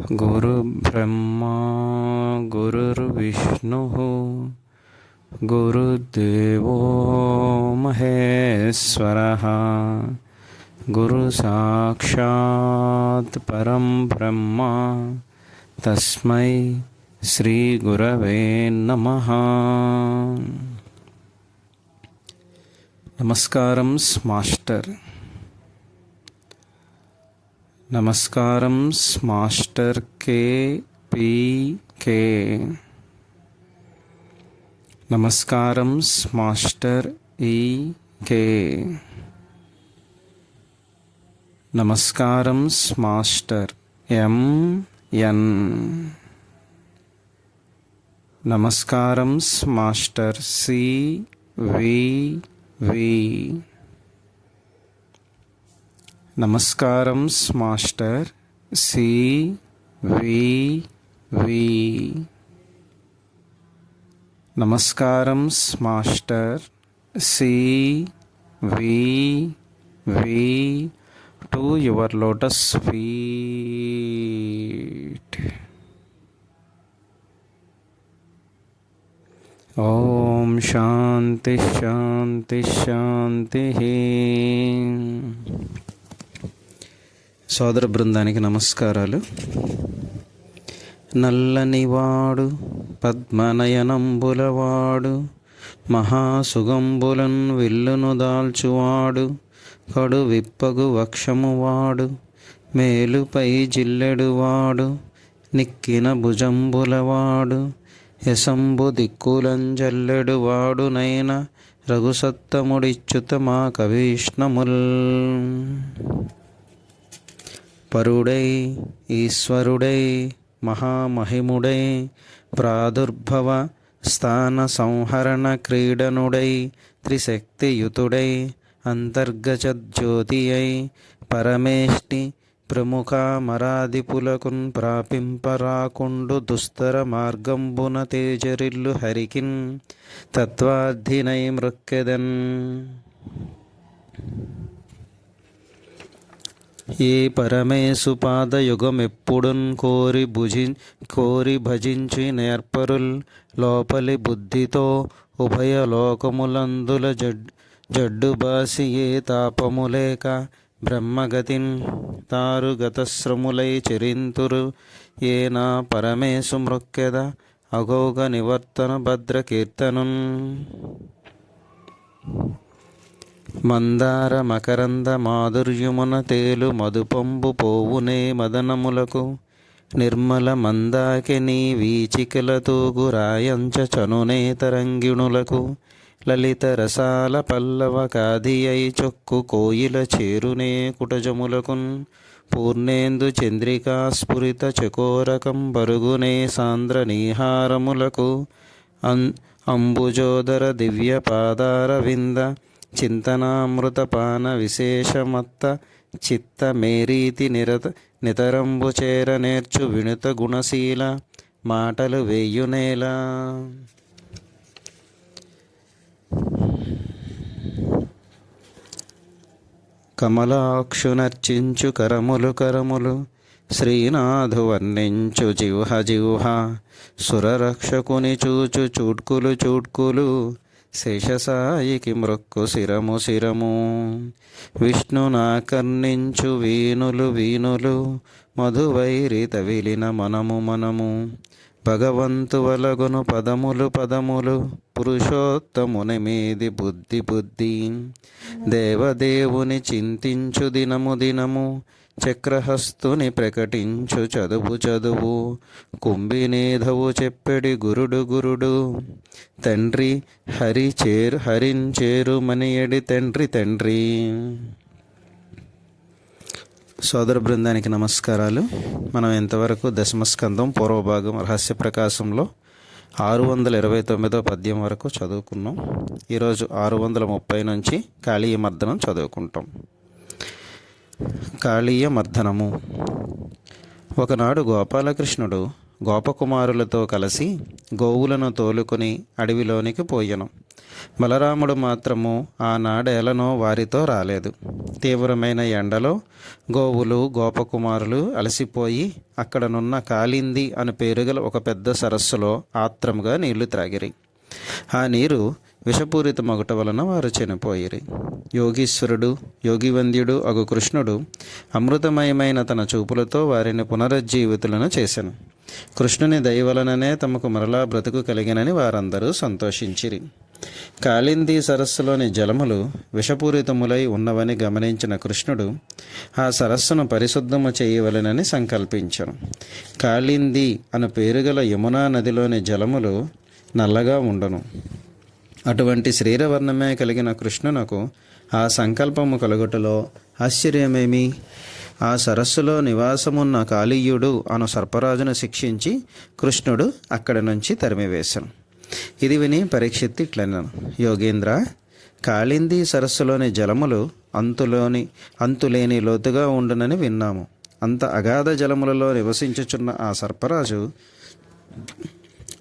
गुरुर्ब्रह्मा गुरुर्विष्णुः गुरुदेवो महेश्वरः गुरुसाक्षात् परं ब्रह्म तस्मै श्रीगुरवे नमः। నమస్కారం మాస్టర్. నమస్కారం మాస్టర్ కేపీకే. నమస్కారం మాస్టర్ ఈకే. నమస్కారం మాస్టర్ ఎంఎన్. నమస్కారం మాస్టర్ సివివి. నమస్కారం మాస్టర్ సివివి. నమస్కారం master CVV to your lotus feet. ఓం శాంతి శాంతి శాంతి. సోదర బృందానికి నమస్కారాలు. నల్లనివాడు పద్మనయనంబులవాడు మహాసుగంబులన్ విల్లును దాల్చువాడు కడు విప్పగు వక్షమువాడు మేలుపై జిల్లెడువాడు నిక్కిన భుజంబులవాడు యశంబు దిక్కులంజల్లెడువాడు నైన రఘుసత్తముడిచ్యుత మా కవీష్ణముల్. పరుడై ఈశ్వరుడై మహామహిముడై ప్రాదుర్భవ స్థాన సంహరణ క్రీడనుడై త్రిశక్తియుతుడై అంతర్గతజ్యోతి అయి పరమేష్టి ప్రముఖ మరాదిపులకున్ ప్రాపింపరాకుండు దుస్తర మార్గంబున తేజరిల్లు హరికిన్ తత్వార్థినై మృక్కెదన్. ఏ పరమేశు పాదయుగమెప్పుడున్ కోరి భజించి నేర్పరుల్ లోపలి బుద్ధితో ఉభయ లోకములందుల జడ్డుబాసి ఏ తాపములేక బ్రహ్మగతిన్ తారు గతశ్రములై చరింతురు. ఏ నా పరమేశు మృక్కెద అఘోగ నివర్తన భద్ర కీర్తనున్. మందార మకరంద మాధుర్యమున తేలు మధుపంబు పోవునే మదనములకు నిర్మల మందాకిని వీచికలతూగు రాయంచ చనునే తరంగిణులకు లలిత రసాల పల్లవ కాదియై చొక్కు కోయిల చేరునే కుటజములకున్ పూర్ణేందు చంద్రికా స్ఫురిత చకోరకం బరుగునే సాంద్ర నీహారములకు అంబుజోదర దివ్య పాదార వింద చింతనామృతపాన విశేషమత్త చిత్త మేరీతి నితరంబు చేర నేర్చు వినుత గుణశీల మాటలు వేయునేలా. కమలాక్షునర్చించు కరములు కరములు శ్రీనాథు వర్ణించు జిహ్వ జిహ్వ సురరక్షకుని చూచు చూడ్కులు చూడ్కులు శేషసాయికి మృక్కు శిరము శిరము విష్ణునాకర్ణించు వీనులు వీనులు మధువైరి తవిలిన మనము మనము భగవంతు వలగును పదములు పదములు పురుషోత్తముని మీది బుద్ధి బుద్ధి దేవదేవుని చింతించు దినము దినము చక్రహస్తుని ప్రకటించు చదువు చదువు, కుంభినేధవు చెప్పెడి గురుడు గురుడు, తండ్రి హరించేరు మనియడి తండ్రి తండ్రి. సోదర బృందానికి నమస్కారాలు. మనం ఇంతవరకు దశమస్కందం పూర్వభాగం రహస్య ప్రకాశంలో 629వ పద్యం వరకు చదువుకున్నాం. ఈరోజు 630 నుంచి కాళీయ మర్దనం చదువుకుంటాం. కాళీయ మర్దనము. ఒకనాడు గోపాలకృష్ణుడు గోపకుమారులతో కలిసి గోవులను తోలుకొని అడవిలోనికి పోయెను. బలరాముడు మాత్రము ఆనాడేలనో వారితో రాలేదు. తీవ్రమైన ఎండలో గోవులు గోపకుమారులు అలసిపోయి అక్కడనున్న కాళింది అని పేరుగల ఒక పెద్ద సరస్సులో ఆత్రముగా నీళ్లు త్రాగిరి. ఆ నీరు విషపూరితమగుట వలన వారు చనిపోయిరి. యోగీశ్వరుడు యోగివంద్యుడు అగు కృష్ణుడు అమృతమయమైన తన చూపులతో వారిని పునరుజ్జీవితులను చేసెను. కృష్ణుని దయ వలననే తమకు మరలా బ్రతుకు కలిగినని వారందరూ సంతోషించిరి. కాళింది సరస్సులోని జలములు విషపూరితములై ఉన్నవని గమనించిన కృష్ణుడు ఆ సరస్సును పరిశుద్ధము చేయవలెనని సంకల్పించను. కాళింది అను పేరుగల యమునా నదిలోని జలములు నల్లగా ఉండను. అటువంటి శ్రీరవర్ణమే కలిగిన కృష్ణునకు ఆ సంకల్పము కలుగుటలో ఆశ్చర్యమేమి? ఆ సరస్సులో నివాసమున్న కాళీయుడు అను సర్పరాజును శిక్షించి కృష్ణుడు అక్కడి నుంచి తరిమివేశాను. ఇది విని పరీక్షిత్తు ఇట్లన్నాను: యోగేంద్ర, కాళింది సరస్సులోని జలములు అంతులేని లోతుగా ఉండునని విన్నాము. అంత అగాధ జలములలో నివసించుచున్న ఆ సర్పరాజు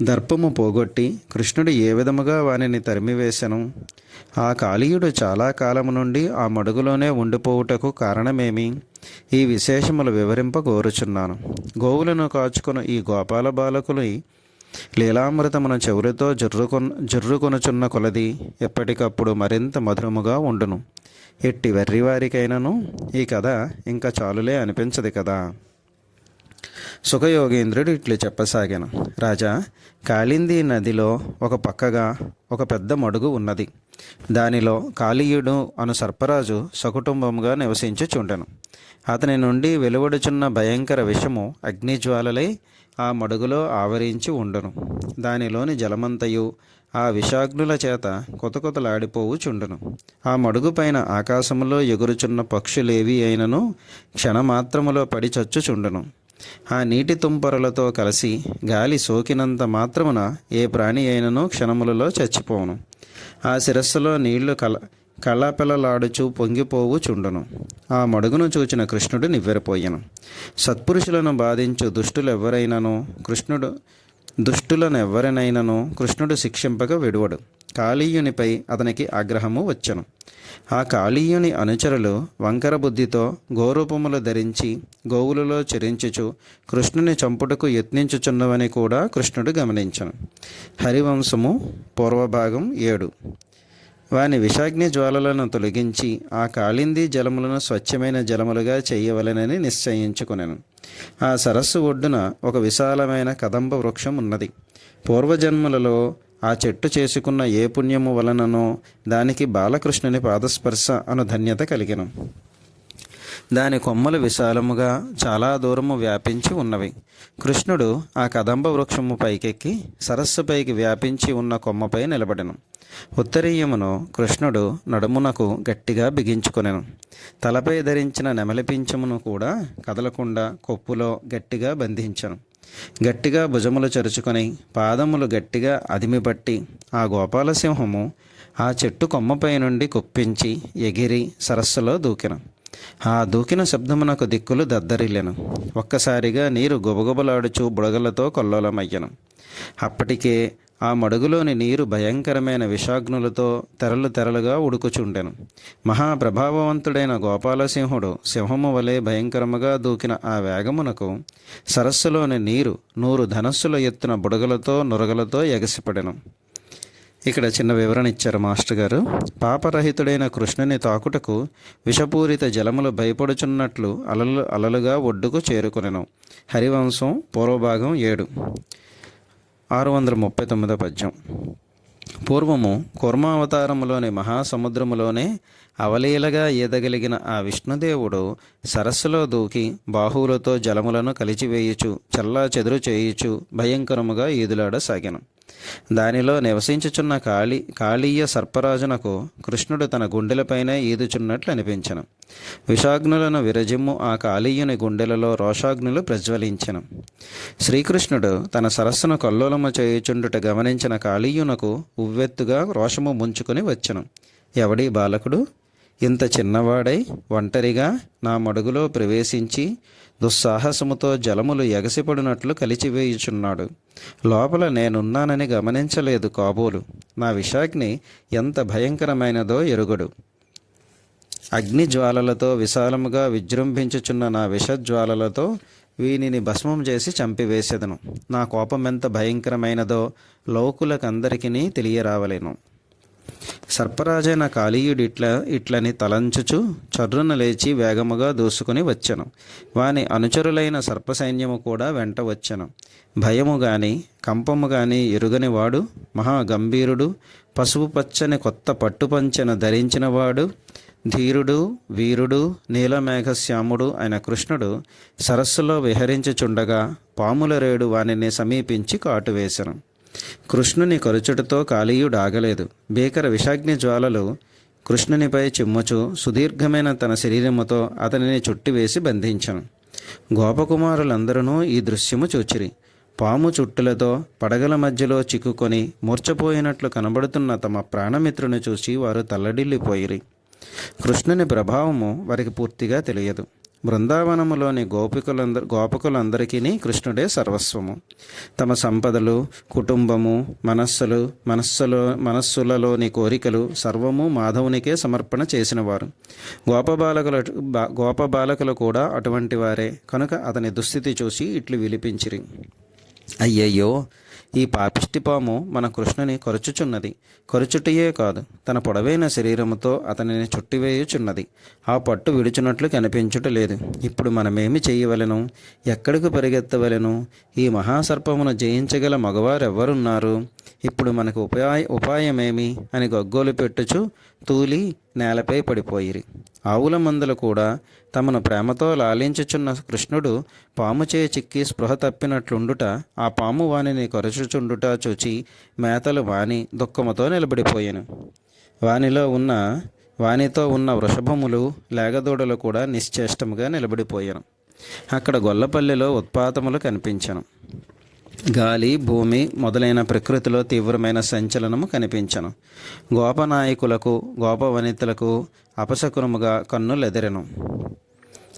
దర్పము పోగొట్టి కృష్ణుడు ఏ విధముగా వానిని తరిమివేశను? ఆ కాళీయుడు చాలా కాలము నుండి ఆ మడుగులోనే ఉండిపోవుటకు కారణమేమి? ఈ విశేషములు వివరింపగోరుచున్నాను. గోవులను కాచుకుని ఈ గోపాల బాలకులు లీలామృతమును చెవులతో జుర్రుకొనుచున్న కొలది ఎప్పటికప్పుడు మరింత మధురముగా ఉండును. ఎట్టి వెర్రివారికైనను ఈ కథ ఇంకా చాలులే అనిపించదు కదా. సుఖయోగేంద్రుడు ఇట్లు చెప్పసాగాను: రాజా, కాళింది నదిలో ఒక పక్కగా ఒక పెద్ద మడుగు ఉన్నది. దానిలో కాళీయుడు అను సర్పరాజు సకుటుంబముగా నివసించుచుండెను. అతని నుండి వెలువడుచున్న భయంకర విషము అగ్నిజ్వాలలై ఆ మడుగులో ఆవరించి ఉండును. దానిలోని జలమంతయు ఆ విషాగ్నుల చేత కొతకొతలాడిపోవుచుండును. ఆ మడుగు పైన ఆకాశములో ఎగురుచున్న పక్షులేవి అయినను క్షణమాత్రములో పడి చచ్చుచుండును. ఆ నీటి తుంపరలతో కలిసి గాలి సోకినంత మాత్రమున ఏ ప్రాణి అయినను క్షణములలో చచ్చిపోవును. ఆ శిరస్సులో నీళ్లు కళపెళలాడుచు పొంగిపోవుచుండును. ఆ మడుగును చూచిన కృష్ణుడు నివ్వెరపోయెను. సత్పురుషులను బాధించు దుష్టులనెవ్వరినైనను కృష్ణుడు శిక్షింపక విడువడు. కాళీయునిపై అతనికి ఆగ్రహము వచ్చెను. ఆ కాళీయుని అనుచరులు వంకర బుద్ధితో గోరూపములు ధరించి గోవులలో చెరించుచు కృష్ణుని చంపుటకు యత్నించుచున్నవని కూడా కృష్ణుడు గమనించను. హరివంశము పూర్వభాగం 7. వాని విషాగ్ని జ్వాలలను తొలగించి ఆ కాళింది జలములను స్వచ్ఛమైన జలములుగా చేయవలెనని నిశ్చయించుకొనెను. ఆ సరస్సు ఒడ్డున ఒక విశాలమైన కదంబ వృక్షం ఉన్నది. పూర్వజన్మలలో ఆ చెట్టు చేసుకున్న ఏ పుణ్యము వలననో దానికి బాలకృష్ణుని పాదస్పర్శ అను ధన్యత కలిగెను. దాని కొమ్మలు విశాలముగా చాలా దూరము వ్యాపించి ఉన్నవి. కృష్ణుడు ఆ కదంబ వృక్షము పైకెక్కి సరస్సుపైకి వ్యాపించి ఉన్న కొమ్మపై నిలబడెను. ఉత్తరీయమును కృష్ణుడు నడుమునకు గట్టిగా బిగించుకొనెను. తలపై ధరించిన నెమలిపించమును కూడా కదలకుండా కొప్పులో గట్టిగా బంధించెను. గట్టిగా భుజములు చరుచుకొని పాదములు గట్టిగా అదిమిపట్టి ఆ గోపాలసింహము ఆ చెట్టు కొమ్మపై నుండి కుప్పించి ఎగిరి సరస్సులో దూకెను. ఆ దూకిన శబ్దమునకు దిక్కులు దద్దరిల్లెను. ఒక్కసారిగా నీరు గుబగుబలాడుచు బుడగలతో కొల్లోలమయ్యను. అప్పటికే ఆ మడుగులోని నీరు భయంకరమైన విషాగ్నులతో తెరలుగా ఉడుకుచుండెను. మహాప్రభావవంతుడైన గోపాలసింహుడు సింహము వలె భయంకరముగా దూకిన ఆ వేగమునకు సరస్సులోని నీరు 100 ధనస్సుల ఎత్తున బుడగలతో నురగలతో ఎగసిపడెను. ఇక్కడ చిన్న వివరణ ఇచ్చారు మాస్టర్ గారు. పాపరహితుడైన కృష్ణుని తాకుటకు విషపూరిత జలములు భయపడుచున్నట్లు అలలుగా ఒడ్డుకు చేరుకొనెను. హరివంశం పూర్వభాగం 7. 639 పద్యం. పూర్వము కూర్మావతారములోని మహాసముద్రములోనే అవలీలగా ఈదగలిగిన ఆ విష్ణుదేవుడు సరస్సులో దూకి బాహువులతో జలములను కలిచివేయుచు చల్లా చెదురు చేయుచు భయంకరముగా ఈదులాడసాగెను. దానిలో నివసించుచున్న కాళీయ సర్పరాజునకు కృష్ణుడు తన గుండెలపైనే ఈదుచున్నట్లు అనిపించెను. విషాగ్నులను విరజిమ్ము ఆ కాళీయుని గుండెలలో రోషాగ్నులు ప్రజ్వలించెను. శ్రీకృష్ణుడు తన సరస్సును కల్లోలము చేయుచుండుట గమనించిన కాళీయునకు ఉవ్వెత్తుగా రోషము ముంచుకొని వచ్చెను. ఎవడీ బాలకుడు ఇంత చిన్నవాడై ఒంటరిగా నా మడుగులో ప్రవేశించి దుస్సాహసముతో జలములు ఎగసిపడినట్లు కలిచివేయుచున్నాడు. లోపల నేనున్నానని గమనించలేదు కాబోలు. నా విషాగ్ని ఎంత భయంకరమైనదో ఎరుగడు. అగ్నిజ్వాలలతో విశాలముగా విజృంభించుచున్న నా విషజ్వాలలతో వీనిని భస్మం చేసి చంపివేసెదను. నా కోపమెంత భయంకరమైనదో లోకులకందరికీ తెలియరావలేను. సర్పరాజైన కాళీయుడు ఇట్లని తలంచుచు చర్రున లేచి వేగముగా దూసుకుని వచ్చెను. వాని అనుచరులైన సర్పసైన్యము కూడా వెంట వచ్చెను. భయము గాని కంపము గాని ఎరుగని వాడు, మహాగంభీరుడు, పసుపు పచ్చని కొత్త పట్టుపంచెను ధరించినవాడు, ధీరుడు, వీరుడు, నీలమేఘశ్యాముడు అయిన కృష్ణుడు సరస్సులో విహరించుచుండగా పాముల రేడు వానిని సమీపించి కాటువేశను. కృష్ణుని కరుచుటతో కాళీయుడు ఆగలేదు. భీకర విషాగ్ని జ్వాలలు కృష్ణునిపై చిమ్ముచు సుదీర్ఘమైన తన శరీరముతో అతనిని చుట్టివేసి బంధించను. గోపకుమారులందరూ ఈ దృశ్యము చూచిరి. పాము చుట్టులతో పడగల మధ్యలో చిక్కుకొని మూర్చపోయినట్లు కనబడుతున్న తమ ప్రాణమిత్రుని చూసి వారు తల్లడిల్లిపోయిరి. కృష్ణుని ప్రభావము వారికి పూర్తిగా తెలియదు. బృందావనములోని గోపకులందరికీ కృష్ణుడే సర్వస్వము. తమ సంపదలు, కుటుంబము, మనస్సులలోని కోరికలు సర్వము మాధవునికే సమర్పణ చేసినవారు. గోపబాలకులు కూడా అటువంటి వారే కనుక అతని దుస్థితి చూసి ఇట్లు విలిపించిరి. అయ్యయ్యో, ఈ పాపిష్టిపాము మన కృష్ణుని కరుచుచున్నది. కరుచుటయే కాదు, తన పొడవైన శరీరముతో అతనిని చుట్టివేయుచున్నది. ఆ పట్టు విడుచున్నట్లు కనిపించుట లేదు. ఇప్పుడు మనమేమి చేయవలెను? ఎక్కడికి పరిగెత్తవలెను? ఈ మహాసర్పమును జయించగల మగవారెవ్వరున్నారు? ఇప్పుడు మనకు ఉపాయమేమి అని గగ్గోలు పెట్టుచు తూలి నేలపై పడిపోయిరి. ఆవుల మందలు కూడా తమను ప్రేమతో లాలించుచున్న కృష్ణుడు పాముచే చిక్కి స్పృహ తప్పినట్లుండుట, ఆ పాము వానిని కరుచుచుండుట చూచి మేతలు వాని దుఃఖముతో నిలబడిపోయాను. వానితో ఉన్న వృషభములు, లేగదూడలు కూడా నిశ్చేష్టముగా నిలబడిపోయాను. అక్కడ గొల్లపల్లిలో ఉత్పాతములు కనిపించను. గాలి, భూమి మొదలైన ప్రకృతిలో తీవ్రమైన సంచలనము కనిపించను. గోపనాయకులకు, గోపవనితలకు అపశకునముగా కన్నులెదిరెను.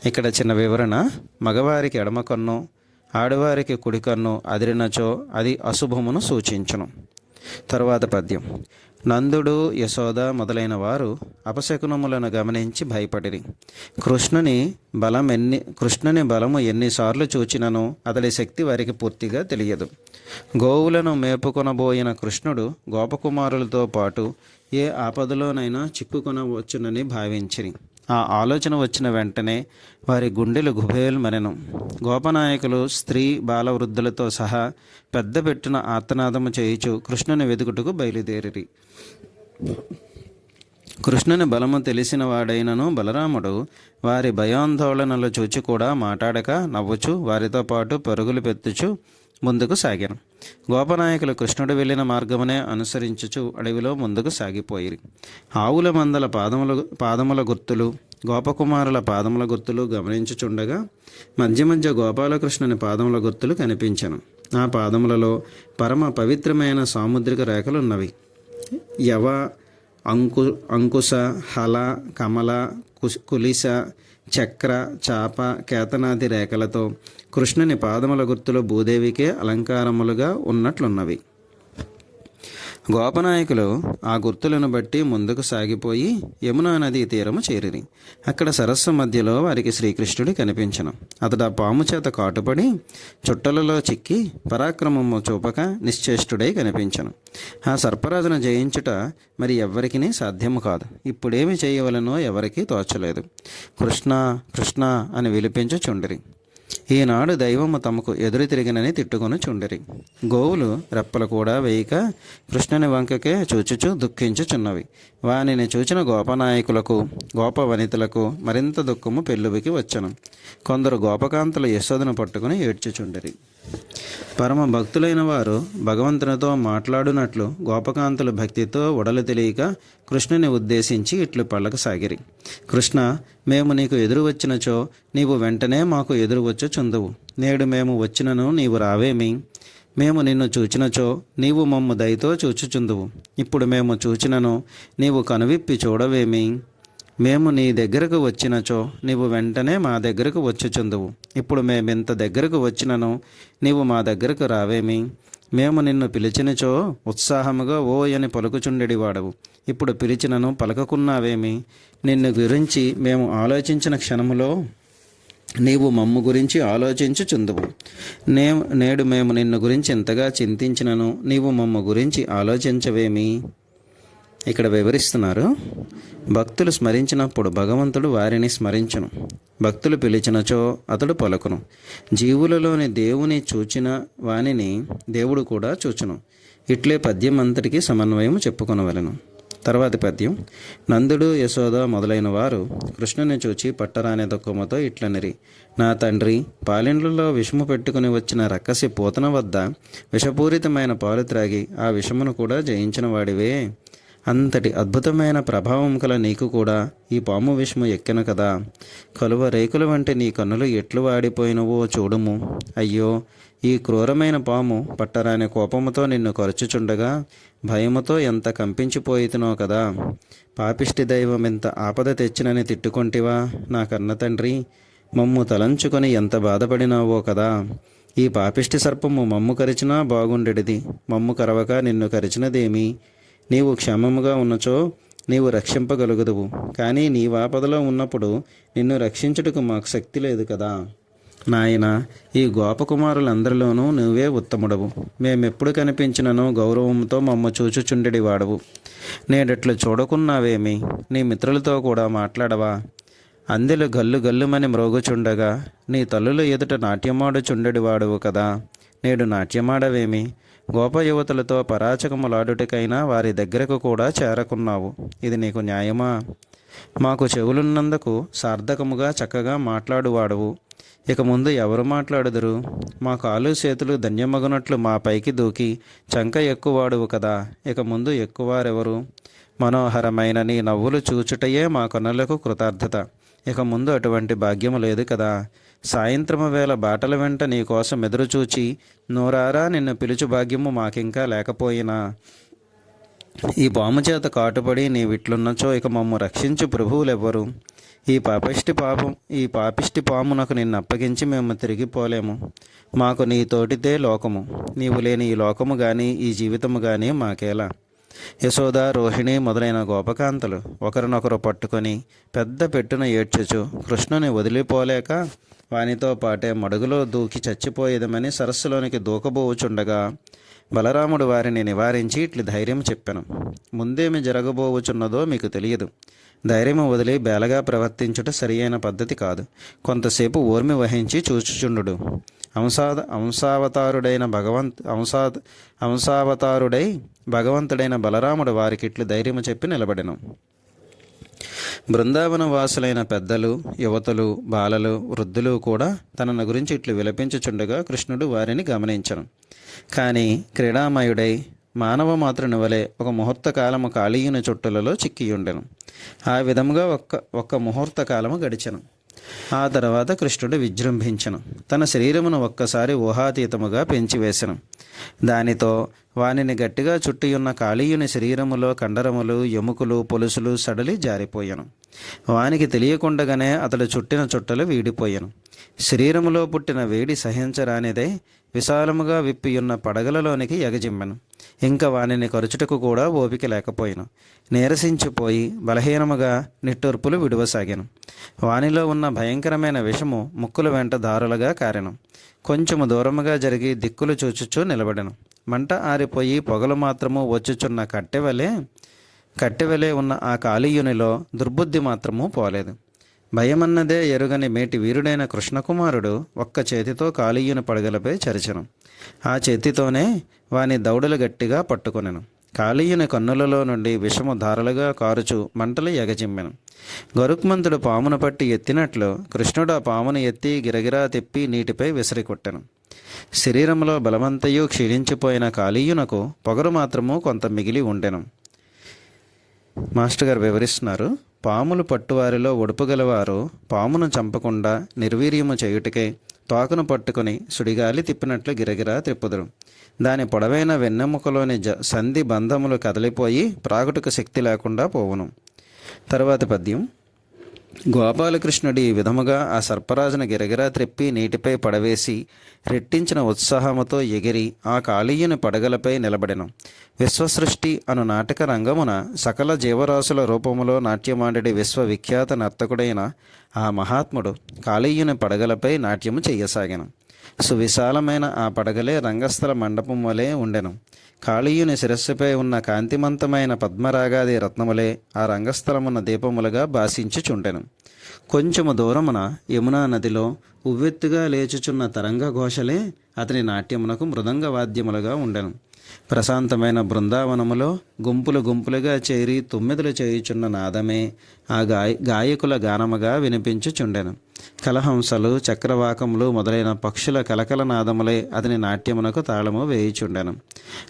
ఇక్కడ చిన్న వివరణ. మగవారికి ఎడమ కన్ను, ఆడవారికి కుడి కన్ను అదిరినచో అది అశుభమును సూచించును. తరువాత పద్యం. నందుడు, యశోద మొదలైన వారు అపశకునములను గమనించి భయపడిరి. కృష్ణుని బలము ఎన్నిసార్లు చూచినను అతడి శక్తి వారికి పూర్తిగా తెలియదు. గోవులను మేపుకొనబోయిన కృష్ణుడు గోపకుమారులతో పాటు ఏ ఆపదలోనైనా చిక్కుకొనవచ్చునని భావించిరి. ఆ ఆలోచన వచ్చిన వెంటనే వారి గుండెలు గుబేల్మనెను. గోపనాయకులు స్త్రీ బాలవృద్ధులతో సహా పెద్ద పెట్టున ఆర్తనాదము చేయుచు కృష్ణుని వెతుకుటకు బయలుదేరిరి. కృష్ణుని బలము తెలిసిన వాడైనను బలరాముడు వారి భయాందోళనలు చూచి కూడా మాట్లాడక నవ్వుచు వారితో పాటు పరుగులు పెత్తుచు ముందుకు సాగాను. గోపనాయకులు కృష్ణుడు వెళ్ళిన మార్గమునే అనుసరించుచు అడవిలో ముందుకు సాగిపోయిరి. ఆవుల మందల పాదముల గుర్తులు, గోపకుమారుల పాదముల గుర్తులు గమనించుచుండగా మధ్య మధ్య గోపాలకృష్ణుని పాదముల గుర్తులు కనిపించను. ఆ పాదములలో పరమ పవిత్రమైన సాముద్రిక రేఖలున్నవి. యవ, అంకుశ, హల, కమల, కులిశ, చక్ర, చాప, కేతనాది రేఖలతో కృష్ణుని పాదముల గుర్తులు భూదేవికే అలంకారములుగా ఉన్నట్లున్నవి. గోపనాయకులు ఆ గుర్తులను బట్టి ముందుకు సాగిపోయి యమునా నదీ తీరము చేరిరి. అక్కడ సరస్సు మధ్యలో వారికి శ్రీకృష్ణుడు కనిపించెను. అతడు ఆ పాము చేత కాటుపడి చుట్టలలో చిక్కి పరాక్రమము చూపక నిశ్చేష్టుడై కనిపించెను. ఆ సర్పరాజును జయించుట మరి ఎవ్వరికీ సాధ్యము కాదు. ఇప్పుడేమి చేయవలనో ఎవరికీ తోచలేదు. కృష్ణ కృష్ణ అని విలిపించుచుండిరి. ఈనాడు దైవము తమకు ఎదురు తిరిగినని తిట్టుకొని చుండిరి. గోవులు రెప్పలు కూడా వేయక కృష్ణుని వంకకే చూచుచూ దుఃఖించుచున్నవి. వానిని చూచిన గోపనాయకులకు గోప వనితలకు మరింత దుఃఖము పెళ్ళుబికి వచ్చను. కొందరు గోపకాంతలు యశోదను పట్టుకుని ఏడ్చుచుండిరి. పరమ భక్తులైన వారు భగవంతునితో మాట్లాడునట్లు గోపకాంతుల భక్తితో ఉడలు తెలియక కృష్ణుని ఉద్దేశించి ఇట్లు పలకసాగిరి. కృష్ణ, మేము నీకు ఎదురు వచ్చినచో నీవు వెంటనే మాకు ఎదురు వచ్చుచుందువు. నేడు మేము వచ్చినను నీవు రావేమి? మేము నిన్ను చూచినచో నీవు మమ్ము దయతో చూచుచుందువు. ఇప్పుడు మేము చూచినను నీవు కనువిప్పి చూడవేమి? మేము నీ దగ్గరకు వచ్చినచో నీవు వెంటనే మా దగ్గరకు వచ్చుచుందువు. ఇప్పుడు మేమింత దగ్గరకు వచ్చినను నీవు మా దగ్గరకు రావేమి? మేము నిన్ను పిలిచినచో ఉత్సాహముగా ఓ అని పలుకుచుండెడి వాడవు. ఇప్పుడు పిలిచినను పలకకున్నావేమి? నిన్ను గురించి మేము ఆలోచించిన క్షణములో నీవు మమ్ము గురించి ఆలోచించుచుందువు. నేడు మేము నిన్ను గురించి ఎంతగా చింతించినను నీవు మమ్ము గురించి ఆలోచించవేమి? ఇక్కడ వివరిస్తున్నారు. భక్తులు స్మరించినప్పుడు భగవంతుడు వారిని స్మరించును. భక్తులు పిలిచినచో అతడు పలుకును. జీవులలోని దేవుని చూచిన వానిని దేవుడు కూడా చూచును. ఇట్లే పద్యం అంతటికి సమన్వయం చెప్పుకొనవలెను. తర్వాతి పద్యం. నందుడు, యశోద మొదలైన వారు కృష్ణుని చూచి పట్టరాని దుఃఖముతో ఇట్లనిరి. నా తండ్రి, పాలిండ్లలో విషము పెట్టుకుని వచ్చిన రక్కసి పూతన వద్ద విషపూరితమైన పాలు త్రాగి ఆ విషమును కూడా జయించిన వాడివే. అంతటి అద్భుతమైన ప్రభావం కల నీకు కూడా ఈ పాము విషము ఎక్కెను కదా. కలువ రేకుల వంటి నీ కన్నులు ఎట్లు వాడిపోయినవో చూడుము. అయ్యో, ఈ క్రూరమైన పాము పట్టరాని కోపముతో నిన్ను కరుచుచుండగా భయముతో ఎంత కంపించిపోయితునో కదా. పాపిష్టి దైవం ఎంత ఆపద తెచ్చినని తిట్టుకొంటివా నా కన్న తండ్రి. మమ్ము తలంచుకొని ఎంత బాధపడినావో కదా. ఈ పాపిష్టి సర్పము మమ్ము కరిచినా బాగుండెడిది. మమ్ము కరవక నిన్ను కరిచినదేమి? నీవు క్షేమముగా ఉన్నచో నీవు రక్షింపగలుగుదువు. కానీ నీవాపదలో ఉన్నప్పుడు నిన్ను రక్షించుటకు మాకు శక్తి లేదు కదా. నాయన, ఈ గోపకుమారులందరిలోనూ నువ్వే ఉత్తముడవు. మేమెప్పుడు కనిపించిననో గౌరవంతో మమ్మ చూచుచుండెడి వాడవు. నేడట్లు చూడకున్నావేమి? నీ మిత్రులతో కూడా మాట్లాడవా? అందెలు గల్లు గల్లుమని మ్రోగుచుండగా నీ తల్లుల ఎదుట నాట్యమాడుచుండెడి వాడవు కదా. నేడు నాట్యమాడవేమి? గోప యువతులతో పరాచకములాడుటకైనా వారి దగ్గరకు కూడా చేరకున్నావు. ఇది నీకు న్యాయమా? మాకు చెవులున్నందుకు సార్థకముగా చక్కగా మాట్లాడువాడవు. ఇక ముందు ఎవరు మాట్లాడుదురు? మా కాలు చేతులు ధన్యమగునట్లు మా పైకి దూకి చంక ఎక్కువాడువు కదా. ఇక ముందు ఎక్కువారెవరు? మనోహరమైన నీ నవ్వులు చూచుటయే మా కన్నులకు కృతార్థత. ఇక ముందు అటువంటి భాగ్యము లేదు కదా. సాయంత్రము వేళ బాటల వెంట నీ కోసం ఎదురుచూచి నోరారా నిన్ను పిలుచు భాగ్యము మాకింకా లేకపోయినా ఈ పాము చేత కాటుపడి నీవిట్లున్నచో ఇక మమ్ము రక్షించు ప్రభువులెవ్వరు? ఈ పాపిష్టి పామునకు నిన్ను అప్పగించి మేము తిరిగిపోలేము. మాకు నీ తోటితే లోకము. నీవు లేని ఈ లోకము కానీ ఈ జీవితము కానీ మాకేలా. యశోద, రోహిణి మొదలైన గోపకాంతలు ఒకరినొకరు పట్టుకొని పెద్ద పెట్టున ఏడ్చుచు కృష్ణుని వదిలిపోలేక వానితో పాటే మడుగులో దూకి చచ్చిపోయేదమని సరస్సులోనికి దూకబోవుచుండగా బలరాముడు వారిని నివారించి ఇట్లు ధైర్యం చెప్పెను. ముందేమి జరగబోవుచున్నదో మీకు తెలియదు. ధైర్యము వదిలి బేలగా ప్రవర్తించుట సరియైన పద్ధతి కాదు. కొంతసేపు ఓర్మి వహించి చూచుచుండు. అంశావతారుడై భగవంతుడైన బలరాముడు వారికి ఇట్లు ధైర్యము చెప్పి నిలబడెను. బృందావన వాసులైన పెద్దలు, యువతులు, బాలలు, వృద్ధులు కూడా తనను గురించి ఇట్లు విలపించుచుండగా కృష్ణుడు వారిని గమనించను. కానీ క్రీడామయుడై మానవ మాతృని వలె ఒక ముహూర్త కాలము కాళీయుని చుట్టులలో చిక్కియుండెను. ఆ విధముగా ఒక్క ముహూర్త కాలము గడిచెను. ఆ తర్వాత కృష్ణుడు విజృంభించెను. తన శరీరమును ఒక్కసారి ఊహాతీతముగా పెంచివేసెను. దానితో వానిని గట్టిగా చుట్టియున్న కాళీయుని శరీరములో కండరములు, ఎముకలు, పొలుసులు సడలి జారిపోయాను. వానికి తెలియకుండగానే అతడు చుట్టిన చుట్టలు వీడిపోయాను. శరీరములో పుట్టిన వేడి సహించరానిదై విశాలముగా విప్పియున్న పడగలలోనికి ఎగజిమ్మెను. ఇంకా వానిని కరుచుటకు కూడా ఓపిక లేకపోయాను. నీరసించిపోయి బలహీనముగా నిట్టూర్పులు విడువసాగాను. వానిలో ఉన్న భయంకరమైన విషము ముక్కుల వెంట దారులుగా కారెను. కొంచెము దూరముగా జరిగి దిక్కులు చూచుచూ నిలబడెను. మంట ఆరిపోయి పొగలు మాత్రము వచ్చుచున్న కట్టెవలే ఉన్న ఆ కాళీయునిలో దుర్బుద్ధి మాత్రము పోలేదు. భయమన్నదే ఎరుగని మేటి వీరుడైన కృష్ణకుమారుడు ఒక్క చేతితో కాళీయుని పడగలపై చరిచెను. ఆ చేతితోనే వాని దౌడలు గట్టిగా పట్టుకొనెను. కాళీయుని కన్నులలో నుండి విషము ధారలుగా కారుచు మంటలు ఎగజిమ్మెను. గరుక్మంతుడు పామును పట్టి ఎత్తినట్లు కృష్ణుడు ఆ పామును ఎత్తి గిరగిరా తిప్పి నీటిపై విసిరికొట్టెను. శరీరంలో బలమంతయు క్షీణించిపోయిన కాళీయునకు పొగరు మాత్రము కొంత మిగిలి ఉండెను. మాస్టర్ గారు వివరిస్తున్నారు. పాములు పట్టువారిలో ఒడుపుగలవారు పామును చంపకుండా నిర్వీర్యము చేయుటకే తోకను పట్టుకొని సుడిగాలి తిప్పినట్లు గిరగిరా తిప్పుదురు. దాని పొడవైన వెన్నెముకలోని సంధి బంధములు కదిలిపోయి ప్రాగుటకు శక్తి లేకుండా పోవును. తరువాత పద్యం. గోపాలకృష్ణుడు ఈ విధముగా ఆ సర్పరాజును గిరగిరా త్రెప్పి నీటిపై పడవేసి రెట్టించిన ఉత్సాహముతో ఎగిరి ఆ కాళీయుని పడగలపై నిలబడెను. విశ్వసృష్టి అను నాటక రంగమున సకల జీవరాశుల రూపములో నాట్యమాడడి విశ్వవిఖ్యాత నర్తకుడైన ఆ మహాత్ముడు కాళీయుని పడగలపై నాట్యము చెయ్యసాగాను. సువిశాలమైన ఆ పడగలే రంగస్థల మండపం వలె ఉండెను. కాళీయుని శిరస్సుపై ఉన్న కాంతిమంతమైన పద్మరాగాది రత్నములే ఆ రంగస్థలమున్న దీపములుగా భాషించుచుండెను. కొంచెము దూరమున యమునా నదిలో ఉవ్వెత్తుగా లేచుచున్న తరంగ ఘోషలే అతని నాట్యమునకు మృదంగ వాద్యములుగా ఉండెను. ప్రశాంతమైన బృందావనములో గుంపులు గుంపులుగా చేరి తుమ్మెదలు చేయుచున్న నాదమే ఆ గాయకుల గానముగా వినిపించుచుండెను. కలహంసలు, చక్రవాకములు మొదలైన పక్షుల కలకల నాదములే అతని నాట్యమునకు తాళము వేయుచుండెను.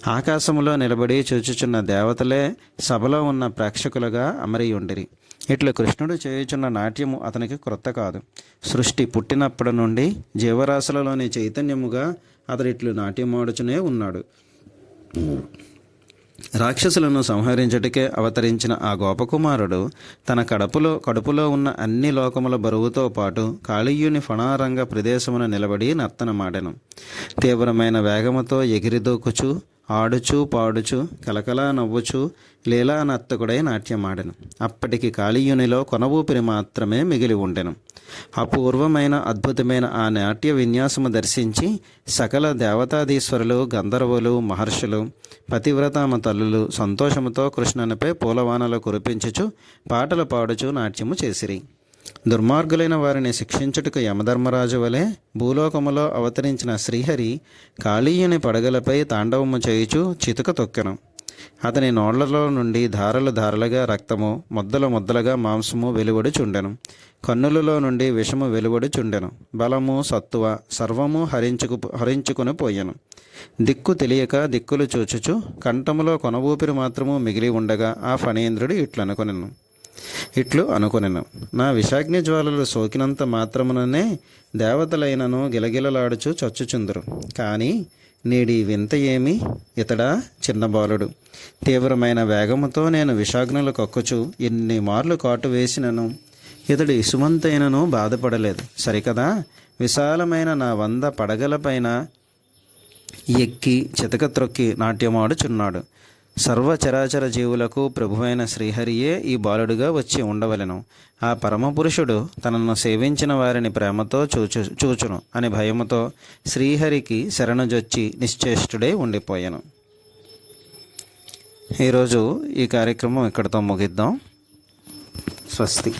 ఆకాశములో నిలబడి చూచుచున్న దేవతలే సభలో ఉన్న ప్రేక్షకులుగా అమరియుండిరి. ఇట్లు కృష్ణుడు చేయుచున్న నాట్యము అతనికి క్రొత్త కాదు. సృష్టి పుట్టినప్పటి నుండి జీవరాశులలోని చైతన్యముగా అతడిట్లు నాట్యమాడుచునే ఉన్నాడు. రాక్షసులను సంహరించుటకే అవతరించిన ఆ గోపకుమారుడు తన కడుపులో ఉన్న అన్ని లోకముల బరువుతో పాటు కాళీయుని ఫణారంగ ప్రదేశమున నిలబడి నర్తనమాడెను. తీవ్రమైన వేగముతో ఎగిరిదూకుచు ఆడుచు పాడుచు కలకలా నవ్వుచు లీలా నర్తకుడై నాట్యమాడెను. అప్పటికి కాళీయునిలో కొన ఊపిరి మాత్రమే మిగిలి ఉండెను. అపూర్వమైన అద్భుతమైన ఆ నాట్య విన్యాసము దర్శించి సకల దేవతాధీశ్వరులు, గంధర్వులు, మహర్షులు, పతివ్రతామ తల్లులు సంతోషముతో కృష్ణునిపై పూలవానలు కురిపించుచు పాటలు పాడుచు నాట్యము చేసిరి. దుర్మార్గులైన వారిని శిక్షించుటకు యమధర్మరాజు వలె భూలోకములో అవతరించిన శ్రీహరి కాళీయుని పడగలపై తాండవము చేయుచు చితుక తొక్కెను. అతని నోళ్లలో నుండి ధారలు ధారలుగా రక్తము, ముద్దలు ముద్దలుగా మాంసము వెలువడుచుండెను. కన్నులలో నుండి విషము వెలువడుచుండెను. బలము, సత్తువ సర్వము హరించుకుని పోయెను. దిక్కు తెలియక దిక్కులు చూచుచు కంఠములో కొన ఊపిరి మాత్రము మిగిలి ఉండగా ఆ ఫణీంద్రుడు ఇట్లు అనుకొనెను. నా విషాగ్ని జ్వాలలు సోకినంత మాత్రముననే దేవతలైనను గిలగిలలాడుచు చచ్చుచుందురు. కానీ నేడి వింత ఏమి? ఇతడా చిన్న బాలుడు. తీవ్రమైన వేగముతో నేను విషాగ్నులు కక్కుచు ఎన్ని మార్లు కాటు వేసినను ఇతడు ఇసుమంతైనను బాధపడలేదు సరికదా. విశాలమైన నా 100 పడగలపైన ఎక్కి చితక త్రొక్కి నాట్యమాడుచున్నాడు. సర్వచరాచర జీవులకు ప్రభువైన శ్రీహరియే ఈ బాలుడుగా వచ్చి ఉండవలెను. ఆ పరమపురుషుడు తనను సేవించిన వారిని ప్రేమతో చూచును అని భయముతో శ్రీహరికి శరణుజొచ్చి నిశ్చేష్టుడై ఉండిపోయాను. ఈరోజు ఈ కార్యక్రమం ఇక్కడితో ముగిద్దాం. స్వస్తి.